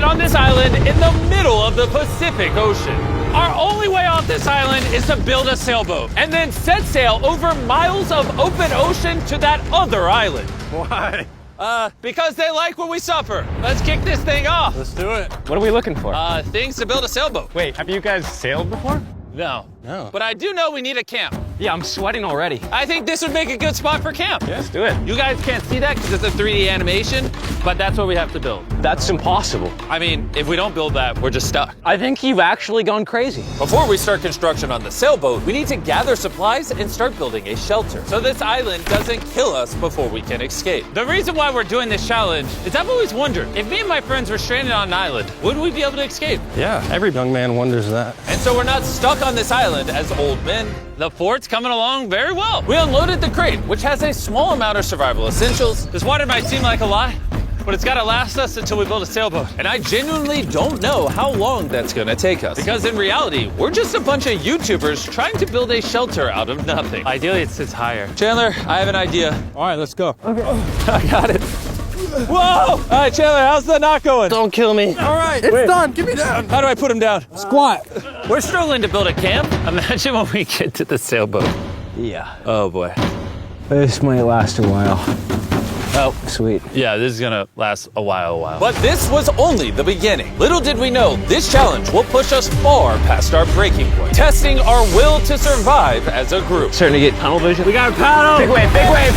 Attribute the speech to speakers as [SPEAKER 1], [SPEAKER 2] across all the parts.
[SPEAKER 1] stranded on this island in the middle of the Pacific Ocean. Our only way off this island is to build a sailboat and then set sail over miles of open ocean to that other island.
[SPEAKER 2] Why?
[SPEAKER 1] Because they like when we suffer. Let's kick this thing off.
[SPEAKER 2] Let's do it.
[SPEAKER 3] What are we looking for?
[SPEAKER 1] Things to build a sailboat.
[SPEAKER 3] Wait, have you guys sailed before?
[SPEAKER 1] No.
[SPEAKER 2] No.
[SPEAKER 1] But I do know we need a camp.
[SPEAKER 3] Yeah, I'm sweating already.
[SPEAKER 1] I think this would make a good spot for camp.
[SPEAKER 3] Let's do it.
[SPEAKER 1] You guys can't see that because it's a 3D animation, but that's what we have to build.
[SPEAKER 3] That's impossible.
[SPEAKER 1] I mean, if we don't build that, we're just stuck.
[SPEAKER 3] I think you've actually gone crazy.
[SPEAKER 1] Before we start construction on the sailboat, we need to gather supplies and start building a shelter so this island doesn't kill us before we can escape. The reason why we're doing this challenge is I've always wondered, if me and my friends were stranded on an island, would we be able to escape?
[SPEAKER 2] Yeah, every young man wonders that.
[SPEAKER 1] And so we're not stuck on this island as old men. The fort's coming along very well. We unloaded the crate, which has a small amount of survival essentials. This water might seem like a lot, but it's gotta last us until we build a sailboat. And I genuinely don't know how long that's gonna take us. Because in reality, we're just a bunch of YouTubers trying to build a shelter out of nothing. Ideally, it sits higher. Chandler, I have an idea.
[SPEAKER 2] All right, let's go.
[SPEAKER 1] I got it. Whoa! All right, Chandler, how's the knot going?
[SPEAKER 2] Don't kill me. All right, it's done. Get me down.
[SPEAKER 1] How do I put him down?
[SPEAKER 2] Squat.
[SPEAKER 1] We're struggling to build a camp. Imagine when we get to the sailboat.
[SPEAKER 3] Yeah.
[SPEAKER 1] Oh boy.
[SPEAKER 3] This might last a while.
[SPEAKER 1] Oh,
[SPEAKER 3] Sweet.
[SPEAKER 1] yeah, this is gonna last a while. But this was only the beginning. Little did we know, this challenge will push us far past our breaking point, testing our will to survive as a group.
[SPEAKER 3] Starting to get tunnel vision.
[SPEAKER 1] We got a paddle!
[SPEAKER 3] Big wave, big wave!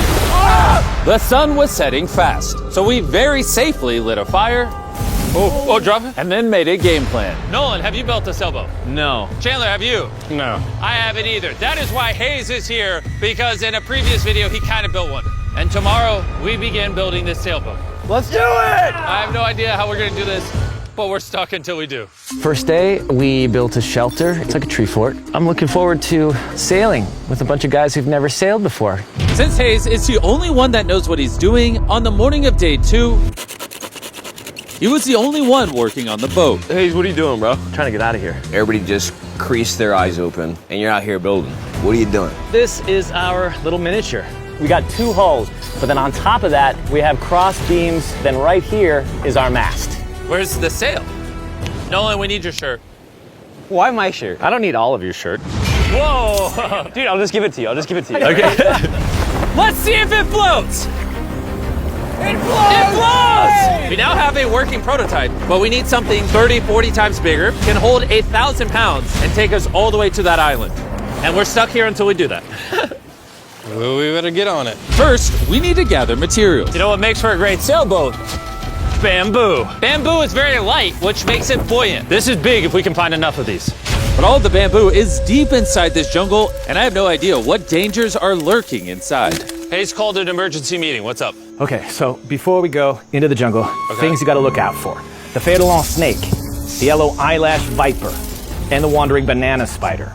[SPEAKER 1] The sun was setting fast, so we very safely lit a fire. Oh, drop it. And then made a game plan. Nolan, have you built a sailboat?
[SPEAKER 3] No.
[SPEAKER 1] Chandler, have you?
[SPEAKER 2] No.
[SPEAKER 1] I haven't either. That is why Hayes is here, because in a previous video, he kind of built one. And tomorrow, we begin building this sailboat.
[SPEAKER 2] Let's do it!
[SPEAKER 1] I have no idea how we're gonna do this, but we're stuck until we do.
[SPEAKER 3] First day, we built a shelter. It's like a tree fort. I'm looking forward to sailing with a bunch of guys who've never sailed before.
[SPEAKER 1] Since Hayes is the only one that knows what he's doing, on the morning of day 2, he was the only one working on the boat.
[SPEAKER 3] Hayes, what are you doing, bro? I'm trying to get out of here.
[SPEAKER 4] Everybody just creased their eyes open, and you're out here building. What are you doing?
[SPEAKER 3] This is our little miniature. We got 2 hulls, but then on top of that, we have cross beams. Then right here is our mast.
[SPEAKER 1] Where's the sail? Nolan, we need your shirt.
[SPEAKER 3] Why my shirt? I don't need all of your shirt.
[SPEAKER 1] Whoa!
[SPEAKER 3] Dude, I'll just give it to you.
[SPEAKER 1] Okay. Let's see if it floats! It floats! We now have a working prototype, but we need something 30, 40 times bigger, can hold 1,000 pounds, and take us all the way to that island. And we're stuck here until we do that.
[SPEAKER 2] Well, we better get on it.
[SPEAKER 1] First, we need to gather materials. You know what makes for a great sailboat? Bamboo. Bamboo is very light, which makes it buoyant. This is big if we can find enough of these. But all of the bamboo is deep inside this jungle, and I have no idea what dangers are lurking inside. Hayes called an emergency meeting. What's up?
[SPEAKER 5] Okay, so before we go into the jungle, things you gotta look out for. The Phéidolin snake, the yellow eyelash viper, and the wandering banana spider.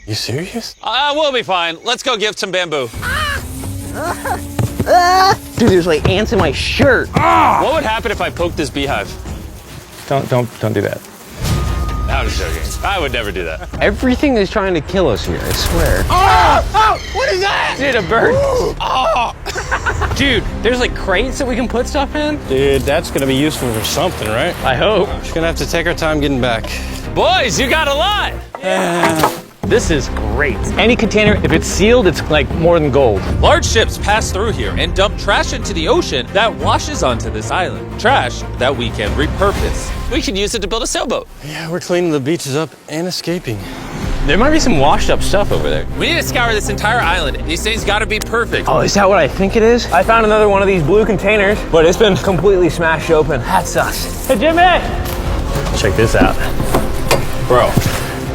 [SPEAKER 2] You serious?
[SPEAKER 1] We'll be fine. Let's go give some bamboo.
[SPEAKER 3] Dude, there's like ants in my shirt.
[SPEAKER 1] What would happen if I poked this beehive?
[SPEAKER 5] Don't do that.
[SPEAKER 1] I was joking. I would never do that.
[SPEAKER 3] Everything is trying to kill us here, I swear.
[SPEAKER 1] What is that?
[SPEAKER 3] Dude, a bird. Dude, there's like crates that we can put stuff in.
[SPEAKER 2] Dude, that's gonna be useful for something, right?
[SPEAKER 3] I hope.
[SPEAKER 2] Just gonna have to take our time getting back.
[SPEAKER 1] Boys, you got a lot.
[SPEAKER 5] This is great. Any container, if it's sealed, it's like more than gold.
[SPEAKER 1] Large ships pass through here and dump trash into the ocean that washes onto this island. Trash that we can repurpose. We can use it to build a sailboat.
[SPEAKER 2] Yeah, we're cleaning the beaches up and escaping.
[SPEAKER 3] There might be some washed up stuff over there.
[SPEAKER 1] We need to scour this entire island. These things gotta be perfect.
[SPEAKER 3] Oh, is that what I think it is? I found another one of these blue containers, but it's been completely smashed open. That sucks. Hey, Jimmy!
[SPEAKER 5] Check this out. Bro,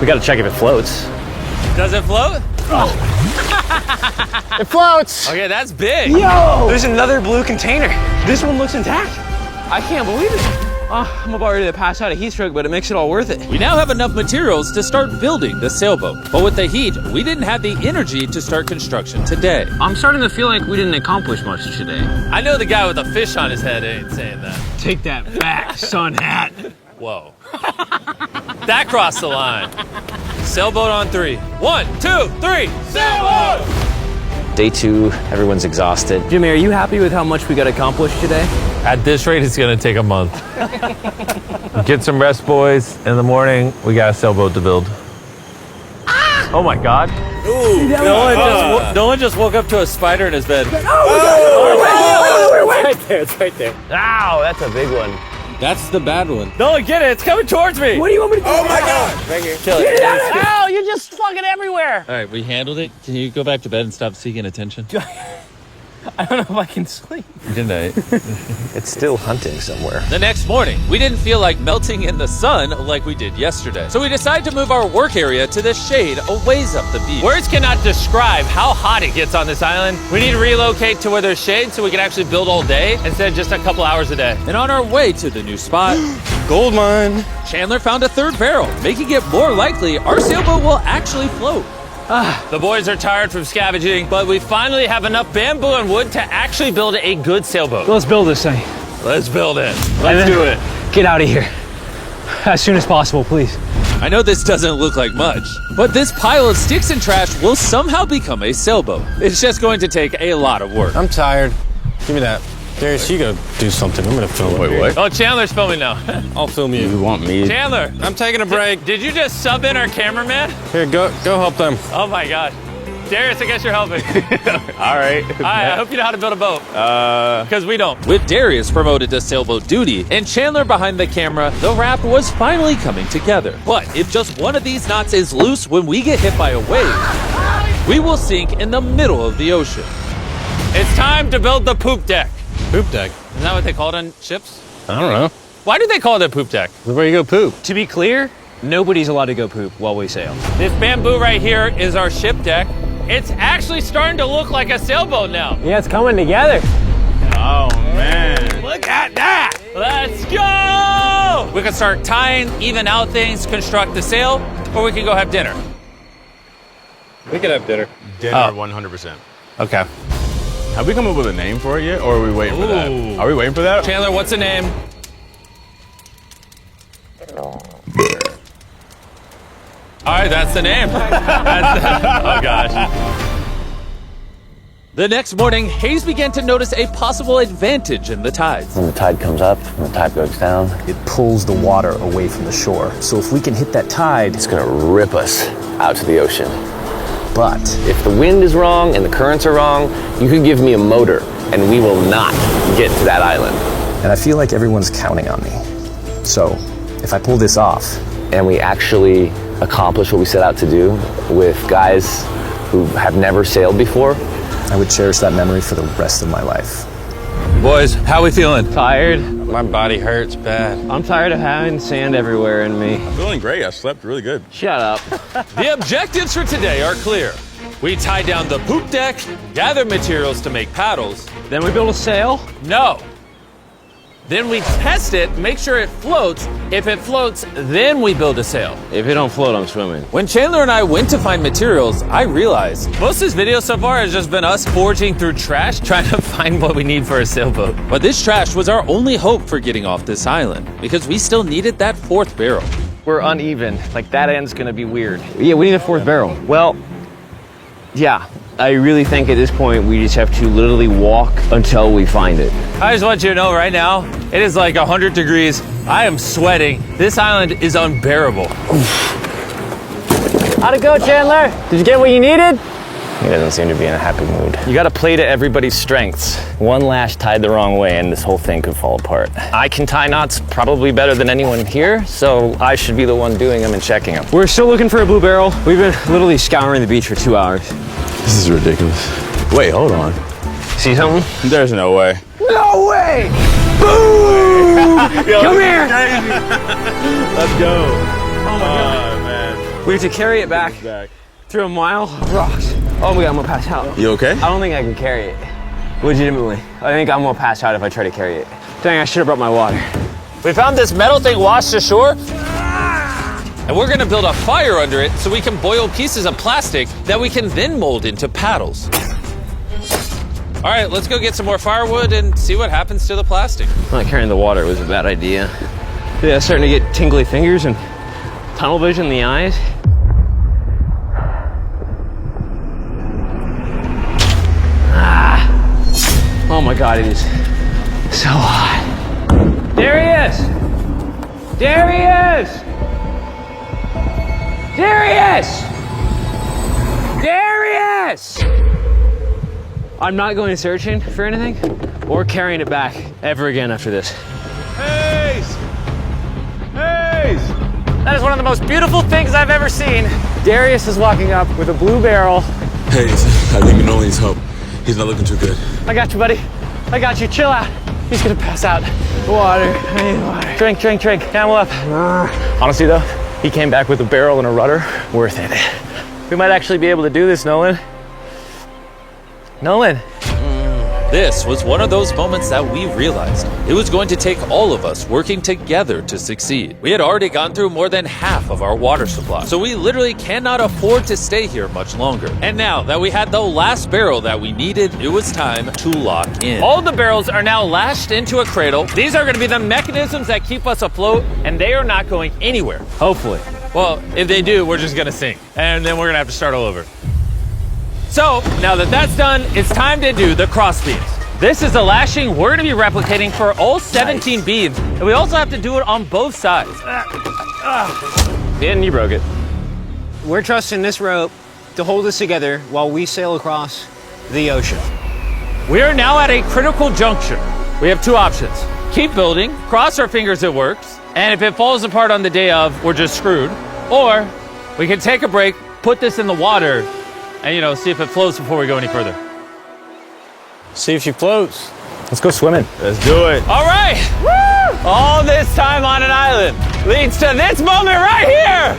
[SPEAKER 5] we gotta check if it floats.
[SPEAKER 1] Does it float?
[SPEAKER 3] It floats!
[SPEAKER 1] Okay, that's big.
[SPEAKER 3] Yo! There's another blue container. This one looks intact. I can't believe it. I'm about ready to pass out a heat stroke, but it makes it all worth it.
[SPEAKER 1] We now have enough materials to start building the sailboat. But with the heat, we didn't have the energy to start construction today.
[SPEAKER 3] I'm starting to feel like we didn't accomplish much today.
[SPEAKER 1] I know the guy with a fish on his head ain't saying that.
[SPEAKER 3] Take that back, sun hat.
[SPEAKER 1] Whoa. That crossed the line. Sailboat on 3. 1, 2, 3, sailboat!
[SPEAKER 3] Day 2, everyone's exhausted. Jimmy, are you happy with how much we got accomplished today?
[SPEAKER 1] At this rate, it's gonna take a month. Get some rest, boys. In the morning, we got a sailboat to build. Oh my God. Nolan just woke up to a spider in his bed.
[SPEAKER 3] Right there, it's right there. Ow, that's a big one.
[SPEAKER 2] That's the bad one.
[SPEAKER 1] Nolan, get it, it's coming towards me.
[SPEAKER 3] What do you want me to do?
[SPEAKER 4] Oh my God!
[SPEAKER 3] Right here.
[SPEAKER 1] Kill it.
[SPEAKER 3] Ow, you're just fucking everywhere.
[SPEAKER 1] All right, we handled it. Can you go back to bed and stop seeking attention?
[SPEAKER 3] I don't know if I can sleep.
[SPEAKER 1] Good night.
[SPEAKER 3] It's still hunting somewhere.
[SPEAKER 1] The next morning, we didn't feel like melting in the sun like we did yesterday. So we decided to move our work area to the shade a ways up the beach. Words cannot describe how hot it gets on this island. We need to relocate to where there's shade so we can actually build all day instead of just a couple hours a day. And on our way to the new spot,
[SPEAKER 2] Gold mine.
[SPEAKER 1] Chandler found a third barrel, making it more likely our sailboat will actually float. The boys are tired from scavenging, but we finally have enough bamboo and wood to actually build a good sailboat.
[SPEAKER 5] Let's build this thing.
[SPEAKER 1] Let's build it. Let's do it.
[SPEAKER 5] Get out of here. As soon as possible, please.
[SPEAKER 1] I know this doesn't look like much, but this pile of sticks and trash will somehow become a sailboat. It's just going to take a lot of work.
[SPEAKER 2] I'm tired. Give me that. Darius, you go do something. I'm gonna film.
[SPEAKER 4] Wait, what?
[SPEAKER 1] Oh, Chandler's filming now.
[SPEAKER 2] I'll film you.
[SPEAKER 4] You want me?
[SPEAKER 1] Chandler,
[SPEAKER 2] I'm taking a break.
[SPEAKER 1] did you just sub in our cameraman?
[SPEAKER 2] Here, go help them.
[SPEAKER 1] Oh my God. Darius, I guess you're helping.
[SPEAKER 4] All right.
[SPEAKER 1] I hope you know how to build a boat. Because we don't. With Darius promoted to sailboat duty and Chandler behind the camera, the raft was finally coming together. But if just one of these knots is loose when we get hit by a wave, we will sink in the middle of the ocean. It's time to build the poop deck.
[SPEAKER 2] Poop deck.
[SPEAKER 1] Isn't that what they call it on ships?
[SPEAKER 2] I don't know.
[SPEAKER 1] Why do they call it a poop deck?
[SPEAKER 2] Where you go poop?
[SPEAKER 3] To be clear, nobody's allowed to go poop while we sail.
[SPEAKER 1] This bamboo right here is our ship deck. It's actually starting to look like a sailboat now.
[SPEAKER 3] Yeah, it's coming together.
[SPEAKER 4] Oh man.
[SPEAKER 1] Look at that! Let's go! We can start tying, even out things, construct the sail, or we can go have dinner.
[SPEAKER 2] We could have dinner.
[SPEAKER 6] Dinner, 100%.
[SPEAKER 1] Okay.
[SPEAKER 6] Have we come up with a name for it yet, or are we waiting for that?
[SPEAKER 1] Ooh.
[SPEAKER 6] Are we waiting for that?
[SPEAKER 1] Chandler, what's the name? All right, that's the name. Oh gosh. The next morning, Hayes began to notice a possible advantage in the tides.
[SPEAKER 7] When the tide comes up and the tide goes down,
[SPEAKER 3] It pulls the water away from the shore. So if we can hit that tide,
[SPEAKER 7] it's gonna rip us out to the ocean.
[SPEAKER 3] but
[SPEAKER 7] If the wind is wrong and the currents are wrong, you could give me a motor and we will not get to that island.
[SPEAKER 3] and I feel like everyone's counting on me. So if I pull this off,
[SPEAKER 7] And we actually accomplish what we set out to do with guys who have never sailed before.
[SPEAKER 3] I would cherish that memory for the rest of my life.
[SPEAKER 1] Boys, how we feeling?
[SPEAKER 3] Tired.
[SPEAKER 2] My body hurts bad.
[SPEAKER 3] I'm tired of having sand everywhere in me.
[SPEAKER 6] Feeling great. I slept really good.
[SPEAKER 3] Shut up.
[SPEAKER 1] The objectives for today are clear. We tie down the poop deck, gather materials to make paddles.
[SPEAKER 3] Then we build a sail.
[SPEAKER 1] No. Then we test it, make sure it floats. If it floats, then we build a sail.
[SPEAKER 4] If it don't float, I'm swimming.
[SPEAKER 1] When Chandler and I went to find materials, I realized most of this video so far has just been us foraging through trash, trying to find what we need for a sailboat. But this trash was our only hope for getting off this island, because we still needed that fourth barrel.
[SPEAKER 3] We're uneven. Like that end's gonna be weird.
[SPEAKER 4] Yeah, we need a fourth barrel.
[SPEAKER 3] Well,
[SPEAKER 4] Yeah, I really think at this point we just have to literally walk until we find it.
[SPEAKER 1] I just want you to know right now, it is like 100 degrees. I am sweating. This island is unbearable.
[SPEAKER 3] how'd it go, Chandler? Did you get what you needed?
[SPEAKER 7] He doesn't seem to be in a happy mood.
[SPEAKER 3] You gotta play to everybody's strengths.
[SPEAKER 7] One lash tied the wrong way and this whole thing could fall apart.
[SPEAKER 3] I can tie knots probably better than anyone here, so I should be the one doing them and checking them.
[SPEAKER 4] We're still looking for a blue barrel. We've been literally scouring the beach for 2 hours.
[SPEAKER 6] This is ridiculous. Wait, hold on.
[SPEAKER 3] See something?
[SPEAKER 6] There's no way.
[SPEAKER 3] No way! Boom! Come here!
[SPEAKER 6] Let's go. Oh my God, man.
[SPEAKER 4] We have to carry it back through a mile of rocks. Oh my God, I'm gonna pass out.
[SPEAKER 6] You okay?
[SPEAKER 4] I don't think I can carry it. Legitimately. I think I'm gonna pass out if I try to carry it. Dang, I should have brought my water.
[SPEAKER 1] We found this metal thing washed ashore, and we're gonna build a fire under it so we can boil pieces of plastic that we can then mold into paddles. All right, let's go get some more firewood and see what happens to the plastic.
[SPEAKER 4] Not carrying the water was a bad idea. Yeah, starting to get tingly fingers and tunnel vision in the eyes. Oh my God, it is So hot. There he is! There he is! There he is! There he is! I'm not going searching for anything or carrying it back ever again after this.
[SPEAKER 6] Hayes! Hayes!
[SPEAKER 3] That is one of the most beautiful things I've ever seen. Darius is walking up with a blue barrel.
[SPEAKER 8] Hayes, I think Nolan needs help. He's not looking too good.
[SPEAKER 3] I got you, buddy. I got you. Chill out. He's gonna pass out. Water. I need water. Drink, drink, drink. Camel up. Honestly, though, he came back with a barrel and a rudder. Worth it. We might actually be able to do this, Nolan. Nolan.
[SPEAKER 1] This was one of those moments that we realized it was going to take all of us working together to succeed. We had already gone through more than half of our water supply, so we literally cannot afford to stay here much longer. And now that we had the last barrel that we needed, it was time to lock in. All the barrels are now lashed into a cradle. These are going to be the mechanisms that keep us afloat, and they are not going anywhere. Hopefully. Well, if they do, we're just going to sink, and then we're going to have to start all over. So, now that that's done, it's time to do the cross beams. This is the lashing we're gonna be replicating for all 17 beams, and we also have to do it on both sides.
[SPEAKER 3] And you broke it.
[SPEAKER 9] We're trusting this rope to hold us together while we sail across the ocean.
[SPEAKER 1] We are now at a critical juncture. We have two options. Keep building, cross our fingers it works, and if it falls apart on the day of, we're just screwed. Or we can take a break, put this in the water, and see if it floats before we go any further.
[SPEAKER 2] See if she floats.
[SPEAKER 3] Let's go swimming.
[SPEAKER 6] Let's do it.
[SPEAKER 1] All right, woo! All this time on an island leads to this moment right here.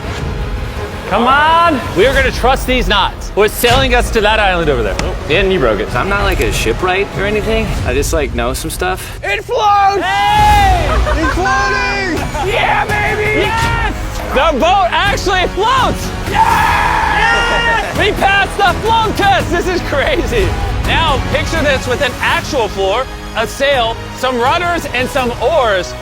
[SPEAKER 1] Come on. We are gonna trust these knots. We're sailing us to that island over there.
[SPEAKER 3] And you broke it. I'm not like a shipwright or anything. I just know some stuff.
[SPEAKER 6] It floats!
[SPEAKER 1] Hey!
[SPEAKER 6] It's floating!
[SPEAKER 1] Yeah, baby! Yes! The boat actually floats! Yes! We passed the float test! This is crazy! Now, picture this with an actual floor, a sail, some rudders, and some oars.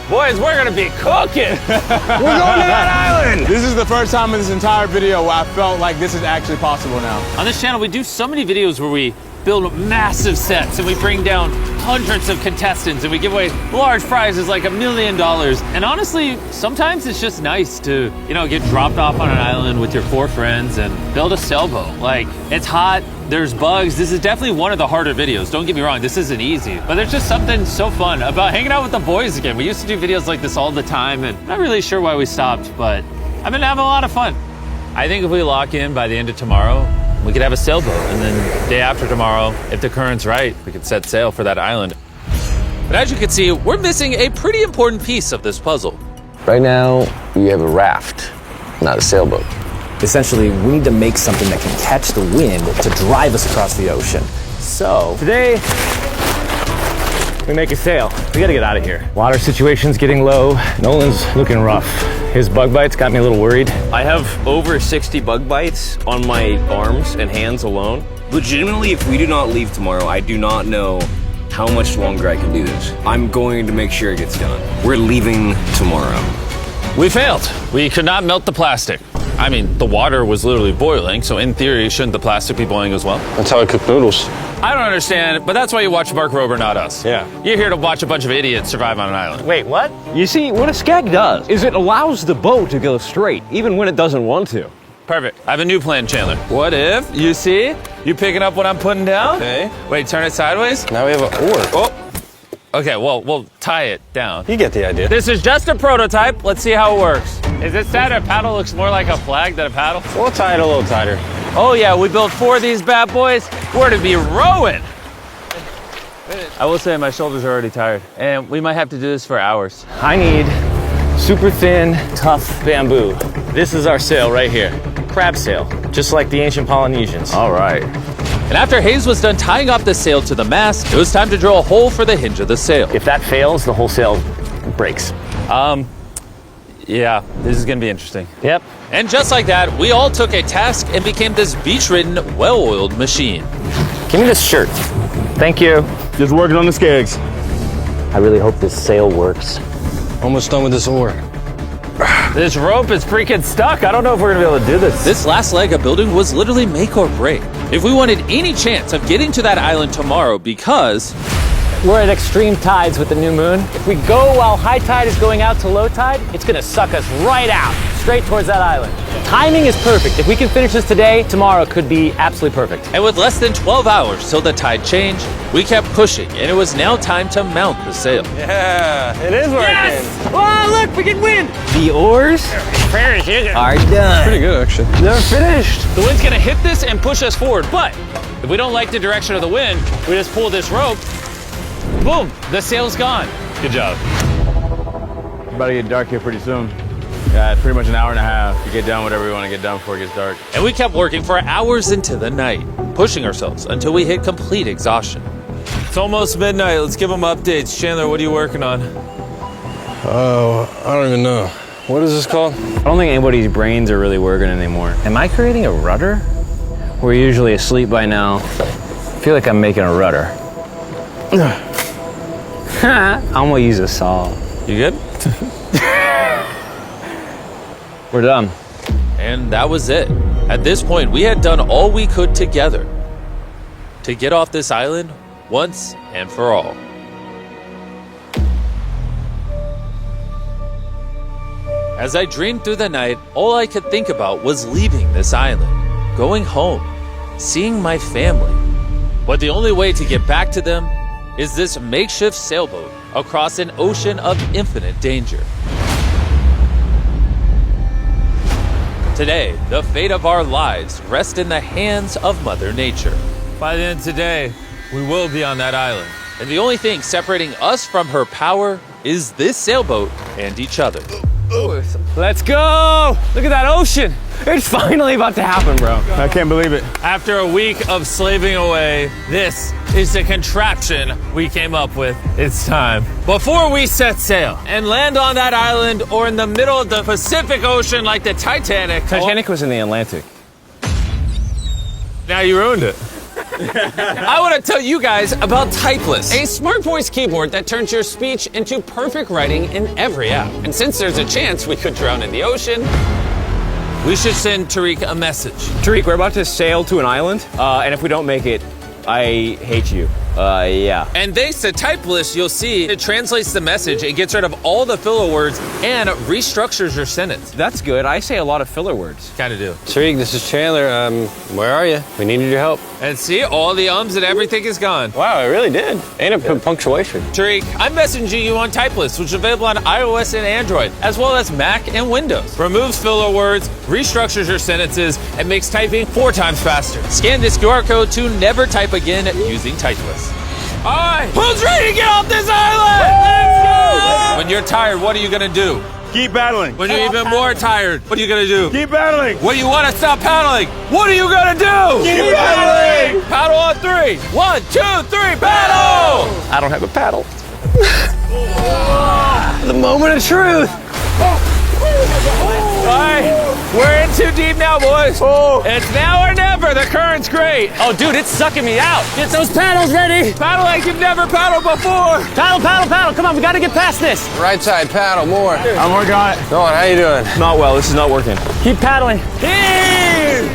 [SPEAKER 1] Boys, we're gonna be cooking!
[SPEAKER 6] We're going to that island! This is the first time in this entire video where I felt like this is actually possible now.
[SPEAKER 1] On this channel, we do so many videos where we build massive sets and we bring down hundreds of contestants and we give away large prizes like $1 million. And honestly, sometimes it's just nice to, get dropped off on an island with your 4 friends and build a sailboat. Like, it's hot, there's bugs. This is definitely one of the harder videos. Don't get me wrong, this isn't easy. But there's just something so fun about hanging out with the boys again. We used to do videos like this all the time and I'm not really sure why we stopped, but I've been having a lot of fun. I think if we lock in by the end of tomorrow, we could have a sailboat, and then day after tomorrow, if the current's right, we could set sail for that island. But as you can see, we're missing a pretty important piece of this puzzle.
[SPEAKER 7] Right now, we have a raft, not a sailboat.
[SPEAKER 5] Essentially, we need to make something that can catch the wind to drive us across the ocean. So,
[SPEAKER 3] Today, we make a sail. We gotta get out of here. Water situation's getting low. Nolan's looking rough. His bug bites got me a little worried.
[SPEAKER 4] I have over 60 bug bites on my arms and hands alone. Legitimately, if we do not leave tomorrow, I do not know how much longer I can do this. I'm going to make sure it gets done. We're leaving tomorrow.
[SPEAKER 1] We failed. We could not melt the plastic. I mean, the water was literally boiling, so in theory, shouldn't the plastic be boiling as well?
[SPEAKER 2] That's how I cook noodles.
[SPEAKER 1] I don't understand, but that's why you watch Mark Rober, not us.
[SPEAKER 2] Yeah.
[SPEAKER 1] You're here to watch a bunch of idiots survive on an island.
[SPEAKER 3] Wait, what?
[SPEAKER 4] You see, what a skag does is it allows the boat to go straight, even when it doesn't want to.
[SPEAKER 1] Perfect. I have a new plan, Chandler. What if, you see, you picking up what I'm putting down?
[SPEAKER 2] Okay.
[SPEAKER 1] Wait, turn it sideways?
[SPEAKER 2] Now we have an oar.
[SPEAKER 1] Oh. Okay, well, we'll tie it down.
[SPEAKER 2] You get the idea.
[SPEAKER 1] This is just a prototype. Let's see how it works. Is it sad a paddle looks more like a flag than a paddle?
[SPEAKER 2] We'll tie it a little tighter.
[SPEAKER 1] Oh yeah, we built 4 of these bad boys. We're to be rowing. I will say my shoulders are already tired, and we might have to do this for hours.
[SPEAKER 3] I need super thin, tough bamboo. This is our sail right here. Crab sail, just like the ancient Polynesians.
[SPEAKER 1] All right. And after Hayes was done tying off the sail to the mast, it was time to drill a hole for the hinge of the sail.
[SPEAKER 3] If that fails, the whole sail breaks.
[SPEAKER 1] Yeah, this is gonna be interesting.
[SPEAKER 3] Yep.
[SPEAKER 1] And just like that, we all took a task and became this beach-ridden, well-oiled machine.
[SPEAKER 3] Give me this shirt. Thank you.
[SPEAKER 6] Just working on the skegs.
[SPEAKER 7] I really hope this sail works.
[SPEAKER 2] Almost done with this oar.
[SPEAKER 1] This rope is freaking stuck. I don't know if we're gonna be able to do this. This last leg of building was literally make or break. If we wanted any chance of getting to that island tomorrow, because
[SPEAKER 5] We're at extreme tides with the new moon. If we go while high tide is going out to low tide, it's gonna suck us right out, straight towards that island. Timing is perfect. If we can finish this today, tomorrow could be absolutely perfect.
[SPEAKER 1] And with less than 12 hours till the tide changed, we kept pushing, and it was now time to mount the sail.
[SPEAKER 2] Yeah, it is working.
[SPEAKER 5] Yes! Oh, look, we can win!
[SPEAKER 9] The oars are done.
[SPEAKER 2] Pretty good, actually.
[SPEAKER 9] They're finished.
[SPEAKER 1] The wind's gonna hit this and push us forward, but if we don't like the direction of the wind, we just pull this rope, boom, the sail's gone. Good job.
[SPEAKER 6] It's about to get dark here pretty soon. Yeah, it's pretty much an hour and a half to get done whatever we want to get done before it gets dark.
[SPEAKER 1] And we kept working for hours into the night, pushing ourselves until we hit complete exhaustion. It's almost midnight. Let's give them updates. Chandler, what are you working on?
[SPEAKER 2] Oh, I don't even know. What is this called?
[SPEAKER 9] I don't think anybody's brains are really working anymore. Am I creating a rudder? We're usually asleep by now. I feel like I'm making a rudder. I'm gonna use a saw.
[SPEAKER 1] You good?
[SPEAKER 9] We're done.
[SPEAKER 1] And that was it. At this point, we had done all we could together to get off this island once and for all. As I dreamed through the night, all I could think about was leaving this island, going home, seeing my family. But the only way to get back to them is this makeshift sailboat across an ocean of infinite danger. Today, the fate of our lives rests in the hands of Mother Nature. By the end of today, we will be on that island. And the only thing separating us from her power is this sailboat and each other.
[SPEAKER 3] Let's go! Look at that ocean! It's finally about to happen, bro.
[SPEAKER 6] I can't believe it.
[SPEAKER 1] After a week of slaving away, this is the contraption we came up with. It's time. Before we set sail and land on that island or in the middle of the Pacific Ocean like the Titanic.
[SPEAKER 9] Titanic was in the Atlantic.
[SPEAKER 1] Now you ruined it. I want to tell you guys about Typeless,
[SPEAKER 10] A smart voice keyboard that turns your speech into perfect writing in every app. And since there's a chance we could drown in the ocean,
[SPEAKER 1] we should send Tariq a message.
[SPEAKER 9] Tariq, we're about to sail to an island, and if we don't make it, I hate you. Yeah.
[SPEAKER 1] And thanks to Typeless, you'll see it translates the message, it gets rid of all the filler words, and restructures your sentence.
[SPEAKER 9] That's good. I say a lot of filler words.
[SPEAKER 1] Kind of do.
[SPEAKER 2] Tariq, this is Chandler. Where are you? We needed your help.
[SPEAKER 1] And see, all the ums and everything is gone.
[SPEAKER 2] Wow, it really did. And a punctuation.
[SPEAKER 1] Tariq, I'm messaging you on Typeless, which is available on iOS and Android, as well as Mac and Windows. Removes filler words, restructures your sentences, and makes typing 4 times faster. Scan this QR code to never type again using Typeless. All right, who's ready to get off this island? Let's go! When you're tired, what are you gonna do?
[SPEAKER 6] Keep paddling.
[SPEAKER 1] When you're even more tired, what are you gonna do?
[SPEAKER 6] Keep paddling.
[SPEAKER 1] When you wanna stop paddling, what are you gonna do?
[SPEAKER 6] Keep paddling.
[SPEAKER 1] Paddle on 3. 1, 2, 3, paddle!
[SPEAKER 9] I don't have a paddle. The moment of truth.
[SPEAKER 1] All right, we're in too deep now, boys. It's now or never. The current's great.
[SPEAKER 3] Oh, dude, it's sucking me out. Get those paddles ready.
[SPEAKER 1] Paddle like you've never paddled before.
[SPEAKER 3] Paddle, paddle, paddle. Come on, we gotta get past this.
[SPEAKER 2] Right side, paddle more.
[SPEAKER 6] I'm working on it.
[SPEAKER 2] Go on, how you doing?
[SPEAKER 9] Not well. This is not working.
[SPEAKER 3] Keep paddling. Heave!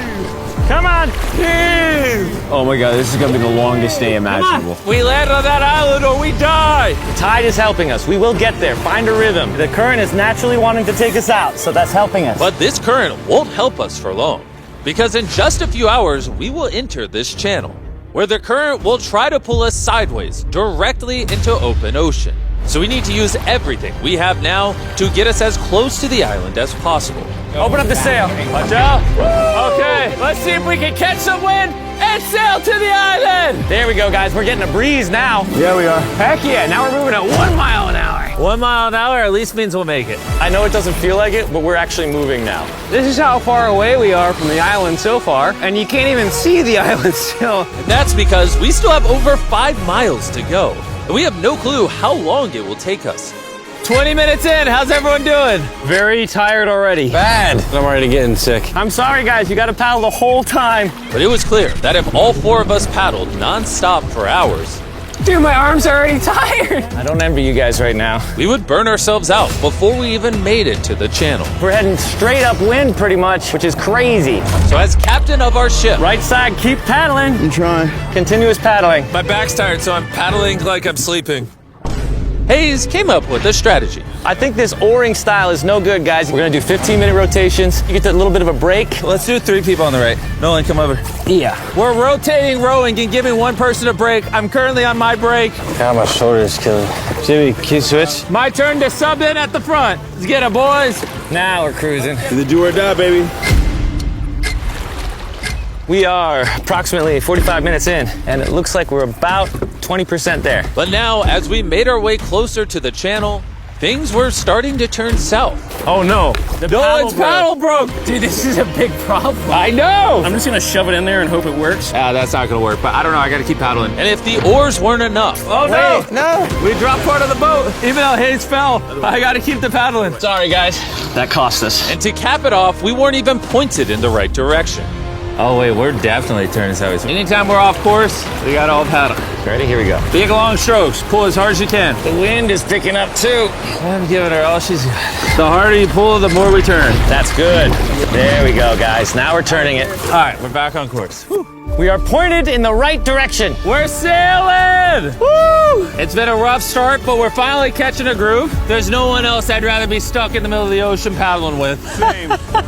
[SPEAKER 3] Come on. Heave!
[SPEAKER 9] Oh my God, this is gonna be the longest day imaginable.
[SPEAKER 1] We land on that island or we die.
[SPEAKER 5] The tide is helping us. We will get there. Find a rhythm. The current is naturally wanting to take us out, so that's helping us.
[SPEAKER 1] But this current won't help us for long, because in just a few hours, we will enter this channel, where the current will try to pull us sideways directly into open ocean. So we need to use everything we have now to get us as close to the island as possible.
[SPEAKER 3] Open up the sail.
[SPEAKER 1] Watch out. Okay, let's see if we can catch some wind and sail to the island.
[SPEAKER 5] There we go, guys. We're getting a breeze now.
[SPEAKER 6] Yeah, we are.
[SPEAKER 3] Heck yeah, now we're moving at 1 mile an hour.
[SPEAKER 1] 1 mile an hour at least means we'll make it.
[SPEAKER 5] I know it doesn't feel like it, but we're actually moving now.
[SPEAKER 9] This is how far away we are from the island so far, and you can't even see the island still.
[SPEAKER 1] That's because we still have over 5 miles to go. And we have no clue how long it will take us. 20 minutes in, how's everyone doing?
[SPEAKER 9] Very tired already.
[SPEAKER 2] Bad. I'm already getting sick.
[SPEAKER 3] I'm sorry, guys. You gotta paddle the whole time.
[SPEAKER 1] But it was clear that if all 4 of us paddled non-stop for hours,
[SPEAKER 5] Dude, my arms are already tired. I don't envy you guys right now.
[SPEAKER 1] We would burn ourselves out before we even made it to the channel.
[SPEAKER 5] We're heading straight upwind pretty much, which is crazy.
[SPEAKER 1] So as captain of our ship,
[SPEAKER 5] Right side, keep paddling.
[SPEAKER 6] I'm trying.
[SPEAKER 5] Continuous paddling.
[SPEAKER 1] my back's tired, so I'm paddling like I'm sleeping. Hayes came up with a strategy.
[SPEAKER 5] I think this oaring style is no good, guys. We're gonna do 15-minute rotations. You get a little bit of a break.
[SPEAKER 3] Let's do 3 people on the right. Nolan, come over.
[SPEAKER 5] Yeah.
[SPEAKER 1] We're rotating rowing and giving one person a break. I'm currently on my break.
[SPEAKER 2] God, my shoulder is killing. Jimmy, can you switch?
[SPEAKER 1] My turn to sub in at the front. Let's get it, boys.
[SPEAKER 5] Now we're cruising.
[SPEAKER 6] The do or die, baby.
[SPEAKER 5] We are approximately 45 minutes in, and it looks like we're about 20% there.
[SPEAKER 1] But now, as we made our way closer to the channel, things were starting to turn south.
[SPEAKER 5] Oh no. The
[SPEAKER 1] paddle broke.
[SPEAKER 5] Dude, this is a big problem.
[SPEAKER 1] I know.
[SPEAKER 3] I'm just gonna shove it in there and hope it works.
[SPEAKER 1] That's not gonna work, but I don't know. I gotta keep paddling. And if the oars weren't enough,
[SPEAKER 3] Oh no! No!
[SPEAKER 1] we dropped part of the boat. Even though Hayes fell, I gotta keep the paddling.
[SPEAKER 5] Sorry, guys. That cost us.
[SPEAKER 1] And to cap it off, we weren't even pointed in the right direction.
[SPEAKER 3] Oh wait, we're definitely turning sideways.
[SPEAKER 1] Anytime we're off course, we gotta all paddle.
[SPEAKER 5] Ready? Here we go.
[SPEAKER 1] Big long strokes. Pull as hard as you can.
[SPEAKER 5] The wind is picking up too.
[SPEAKER 1] I'm giving her all she's got. The harder you pull, the more we turn.
[SPEAKER 5] That's good. There we go, guys. Now we're turning it.
[SPEAKER 1] All right, we're back on course.
[SPEAKER 5] We are pointed in the right direction.
[SPEAKER 1] We're sailing! Woo! It's been a rough start, but we're finally catching a groove. There's no one else I'd rather be stuck in the middle of the ocean paddling with.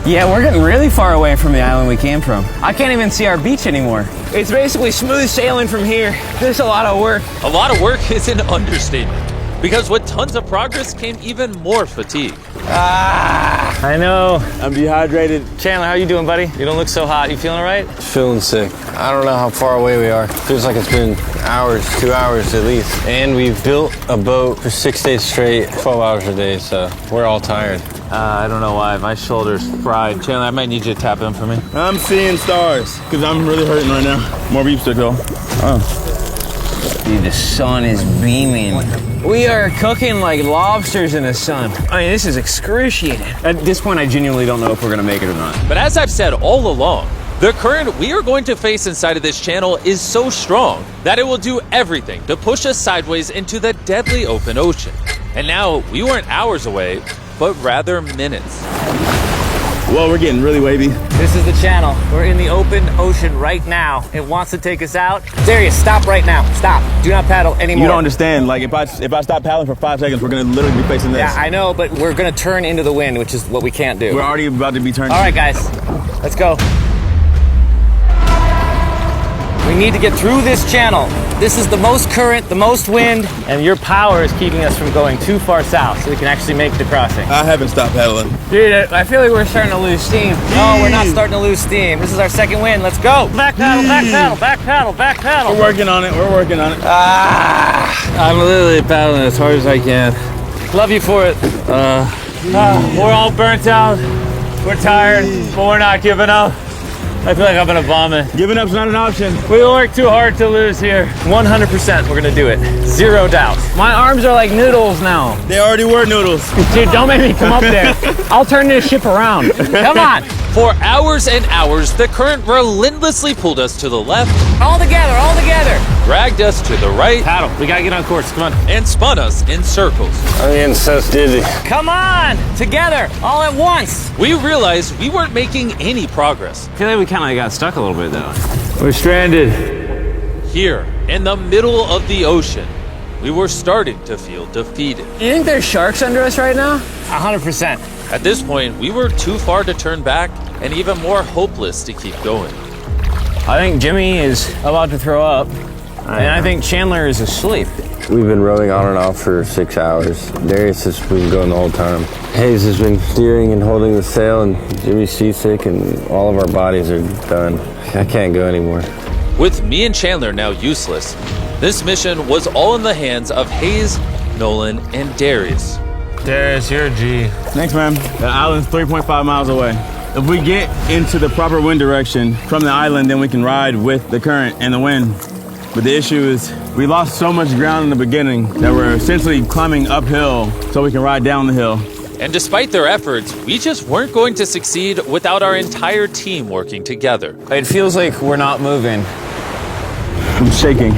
[SPEAKER 3] Yeah, we're getting really far away from the island we came from. I can't even see our beach anymore. It's basically smooth sailing from here. There's a lot of work.
[SPEAKER 1] A lot of work is an understatement, because with tons of progress came even more fatigue.
[SPEAKER 5] I know.
[SPEAKER 6] I'm dehydrated.
[SPEAKER 5] Chandler, how you doing, buddy? You don't look so hot. You feeling all right?
[SPEAKER 2] Feeling sick. I don't know how far away we are. Feels like it's been hours, 2 hours at least. And we've built a boat for 6 days straight, 12 hours a day, so we're all tired.
[SPEAKER 1] I don't know why. My shoulder's fried. Chandler, I might need you to tap in for me.
[SPEAKER 6] I'm seeing stars because I'm really hurting right now. More beeps to go.
[SPEAKER 3] Dude, the sun is beaming. We are cooking like lobsters in the sun. I mean, this is excruciating. At this point, I genuinely don't know if we're gonna make it or not.
[SPEAKER 1] But as I've said all along, the current we are going to face inside of this channel is so strong that it will do everything to push us sideways into the deadly open ocean. And now we weren't hours away, but rather minutes.
[SPEAKER 6] Well, we're getting really wavy.
[SPEAKER 5] This is the channel. We're in the open ocean right now. It wants to take us out. Darius, stop right now. Stop. Do not paddle anymore.
[SPEAKER 6] You don't understand. Like, if I stop paddling for 5 seconds, we're gonna literally be facing this.
[SPEAKER 5] Yeah, I know, but we're gonna turn into the wind, which is what we can't do.
[SPEAKER 6] We're already about to be turned.
[SPEAKER 5] All right, guys, let's go. We need to get through this channel. This is the most current, the most wind, and your power is keeping us from going too far south so we can actually make the crossing.
[SPEAKER 6] I haven't stopped paddling.
[SPEAKER 3] Dude, I feel like we're starting to lose steam.
[SPEAKER 5] No, we're not starting to lose steam. This is our second wind. Let's go. Back paddle, back paddle, back paddle, back paddle.
[SPEAKER 6] We're working on it. We're working on it.
[SPEAKER 3] I'm literally paddling as hard as I can.
[SPEAKER 5] Love you for it.
[SPEAKER 1] We're all burnt out. We're tired, but we're not giving up. I feel like I'm gonna vomit.
[SPEAKER 6] Giving up's not an option.
[SPEAKER 1] We work too hard to lose here.
[SPEAKER 5] 100% we're gonna do it. Zero doubt.
[SPEAKER 3] My arms are like noodles now.
[SPEAKER 6] They already were noodles.
[SPEAKER 3] Dude, don't make me come up there. I'll turn this ship around. Come on.
[SPEAKER 1] For hours and hours, the current relentlessly pulled us to the left,
[SPEAKER 5] All together, all together.
[SPEAKER 1] dragged us to the right,
[SPEAKER 5] Paddle. We gotta get on course. Come on.
[SPEAKER 1] and spun us in circles.
[SPEAKER 2] I'm getting so dizzy.
[SPEAKER 5] Come on. Together. All at once.
[SPEAKER 1] We realized we weren't making any progress.
[SPEAKER 3] I feel like we kind of got stuck a little bit though.
[SPEAKER 1] We're stranded. Here, in the middle of the ocean, we were starting to feel defeated.
[SPEAKER 3] You think there's sharks under us right now?
[SPEAKER 5] 100%.
[SPEAKER 1] At this point, we were too far to turn back and even more hopeless to keep going.
[SPEAKER 3] I think Jimmy is about to throw up. And I think Chandler is asleep.
[SPEAKER 2] We've been rowing on and off for 6 hours. Darius has been going the whole time. Hayes has been steering and holding the sail, and Jimmy's seasick, and all of our bodies are done. I can't go anymore.
[SPEAKER 1] With me and Chandler now useless, this mission was all in the hands of Hayes, Nolan, and Darius.
[SPEAKER 3] Darius, you're a G.
[SPEAKER 6] Thanks, man. The island's 3.5 miles away. If we get into the proper wind direction from the island, then we can ride with the current and the wind. But the issue is we lost so much ground in the beginning that we're essentially climbing uphill so we can ride down the hill.
[SPEAKER 1] And despite their efforts, we just weren't going to succeed without our entire team working together.
[SPEAKER 3] It feels like we're not moving.
[SPEAKER 6] I'm shaking.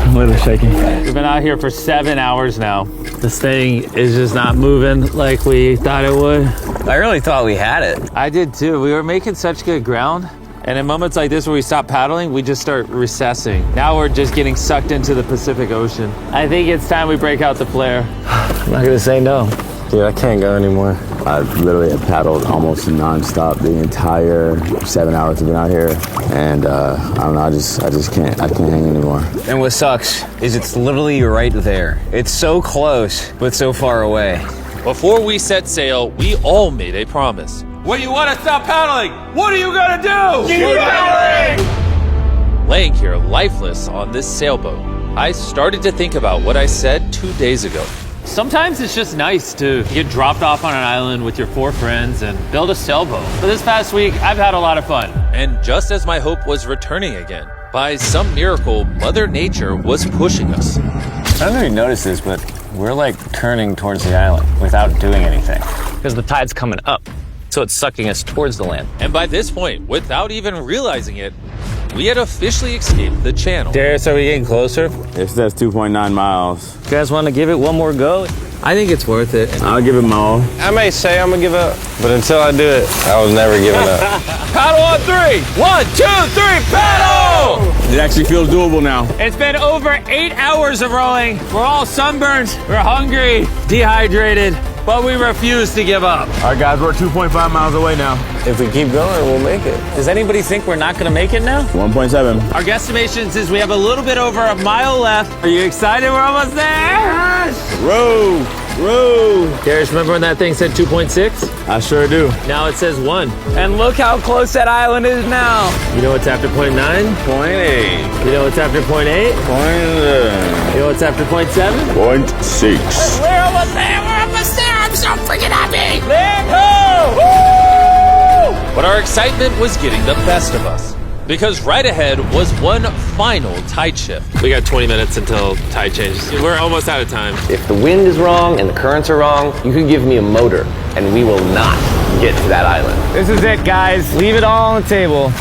[SPEAKER 6] I'm a little shaky.
[SPEAKER 1] We've been out here for 7 hours now. This thing is just not moving like we thought it would.
[SPEAKER 9] I really thought we had it.
[SPEAKER 1] I did too. We were making such good ground. And in moments like this where we stop paddling, we just start recessing. Now we're just getting sucked into the Pacific Ocean. I think it's time we break out the flare.
[SPEAKER 9] I'm not gonna say no.
[SPEAKER 2] Dude, I can't go anymore.
[SPEAKER 11] I literally have paddled almost nonstop the entire 7 hours I've been out here, and I don't know. I just can't. I can't hang anymore.
[SPEAKER 9] And what sucks is it's literally right there. It's so close, but so far away.
[SPEAKER 1] Before we set sail, we all made a promise. When you want to stop paddling, what are you gonna do? Keep paddling! Laying here lifeless on this sailboat, I started to think about what I said 2 days ago. Sometimes it's just nice to get dropped off on an island with your 4 friends and build a sailboat. But this past week, I've had a lot of fun. And just as my hope was returning again, by some miracle, Mother Nature was pushing us.
[SPEAKER 9] I don't know if you noticed this, but we're like turning towards the island without doing anything. Because the tide's coming up, so it's sucking us towards the land.
[SPEAKER 1] And by this point, without even realizing it, we had officially escaped the channel.
[SPEAKER 9] Darius, are we getting closer?
[SPEAKER 6] It says 2.9 miles.
[SPEAKER 9] You guys want to give it one more go?
[SPEAKER 2] I think it's worth it.
[SPEAKER 6] I'll give it my all.
[SPEAKER 2] I may say I'm gonna give up, but until I do it, I was never giving up.
[SPEAKER 1] Paddle on 3! 1, 2, 3, paddle!
[SPEAKER 6] It actually feels doable now.
[SPEAKER 1] It's been over 8 hours of rowing. We're all sunburned, we're hungry, dehydrated, but we refuse to give up.
[SPEAKER 6] All right, guys, we're 2.5 miles away now.
[SPEAKER 2] If we keep going, we'll make it.
[SPEAKER 5] Does anybody think we're not gonna make it now?
[SPEAKER 6] 1.7.
[SPEAKER 1] Our guesstimation says we have a little bit over a mile left. Are you excited? We're almost there!
[SPEAKER 6] Row, row.
[SPEAKER 5] Darius, remember when that thing said 2.6?
[SPEAKER 6] I sure do.
[SPEAKER 5] Now it says 1. And look how close that island is now. You know what's after 0.9?
[SPEAKER 6] 0.8.
[SPEAKER 5] You know what's after 0.8?
[SPEAKER 6] 0.9.
[SPEAKER 5] You know what's after 0.7?
[SPEAKER 6] 0.6.
[SPEAKER 1] We're almost there! We're almost there! I'm so freaking happy! But our excitement was getting the best of us. Because right ahead was one final tide shift. We got 20 minutes until tide changes. We're almost out of time.
[SPEAKER 7] If the wind is wrong and the currents are wrong, you can give me a motor and we will not get to that island.
[SPEAKER 5] This is it, guys. Leave it all on the table.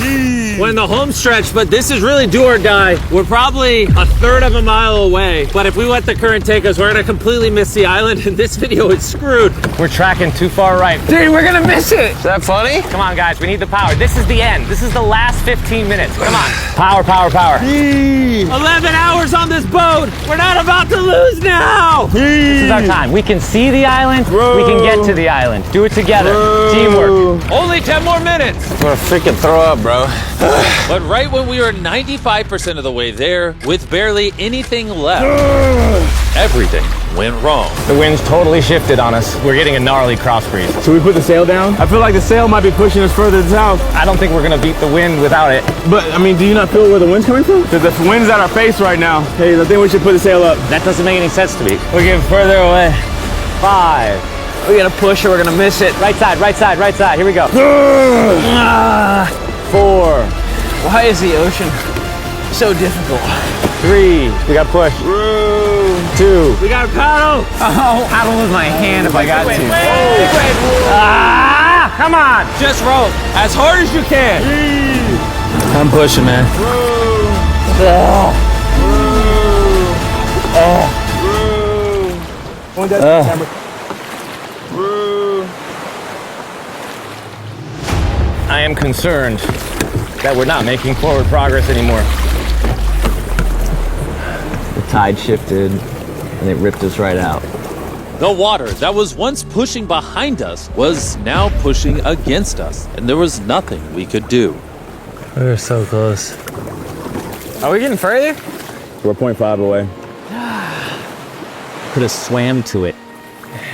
[SPEAKER 1] We're in the home stretch, but this is really do or die. We're probably a third of a mile away, but if we let the current take us, we're gonna completely miss the island, and this video is screwed.
[SPEAKER 5] We're tracking too far right. Dude, we're gonna miss it.
[SPEAKER 2] Is that funny?
[SPEAKER 5] Come on, guys. We need the power. This is the end. This is the last 15 minutes. Come on. Power, power, power.
[SPEAKER 1] 11 hours on this boat. We're not about to lose now.
[SPEAKER 5] This is our time. We can see the island. We can get to the island. Do it together. Teamwork.
[SPEAKER 1] Only 10 more minutes.
[SPEAKER 2] I'm gonna freaking throw up, bro.
[SPEAKER 1] But right when we were 95% of the way there, with barely anything left, everything went wrong.
[SPEAKER 5] The wind's totally shifted on us. We're getting a gnarly cross breeze.
[SPEAKER 6] Should we put the sail down? I feel like the sail might be pushing us further south.
[SPEAKER 5] I don't think we're gonna beat the wind without it.
[SPEAKER 6] But, I mean, do you not feel where the wind's coming from? Because the wind's at our face right now. Hey, I think we should put the sail up.
[SPEAKER 5] That doesn't make any sense to me. We're getting further away. 5. We're gonna push or we're gonna miss it. Right side, right side, right side. Here we go. 4. Why is the ocean so difficult? 3. We got push. 2.
[SPEAKER 1] We got to paddle.
[SPEAKER 5] Oh, paddle with my hand if I got to. Come on.
[SPEAKER 1] Just row as hard as you can.
[SPEAKER 2] I'm pushing, man.
[SPEAKER 5] I am concerned that we're not making forward progress anymore.
[SPEAKER 7] The tide shifted and it ripped us right out.
[SPEAKER 1] The water that was once pushing behind us was now pushing against us, and there was nothing we could do.
[SPEAKER 5] We were so close. Are we getting further?
[SPEAKER 6] We're 0.5 away.
[SPEAKER 5] Could have swam to it.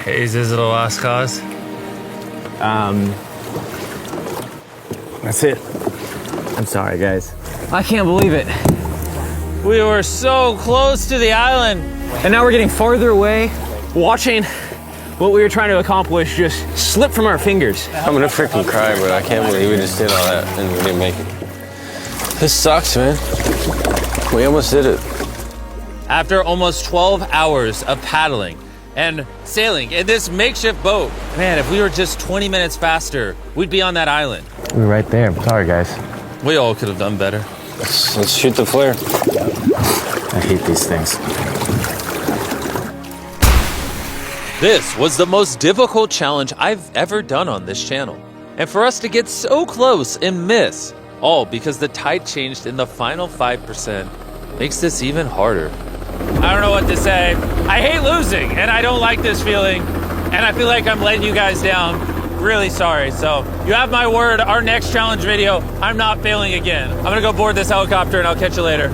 [SPEAKER 1] Is this a lost cause?
[SPEAKER 6] That's it.
[SPEAKER 5] I'm sorry, guys. I can't believe it.
[SPEAKER 1] We were so close to the island.
[SPEAKER 5] And now we're getting farther away, watching what we were trying to accomplish just slip from our fingers.
[SPEAKER 2] I'm gonna freaking cry, bro. I can't believe we just did all that and we didn't make it. This sucks, man. We almost did it.
[SPEAKER 1] After almost 12 hours of paddling and sailing in this makeshift boat, man, if we were just 20 minutes faster, we'd be on that island.
[SPEAKER 5] We're right there. Sorry, guys.
[SPEAKER 1] We all could have done better.
[SPEAKER 2] Let's shoot the flare.
[SPEAKER 9] I hate these things.
[SPEAKER 1] This was the most difficult challenge I've ever done on this channel. And for us to get so close and miss, all because the tide changed in the final 5%, makes this even harder. I don't know what to say. I hate losing, and I don't like this feeling, and I feel like I'm letting you guys down. Really sorry. So you have my word, our next challenge video, I'm not failing again. I'm gonna go board this helicopter and I'll catch you later.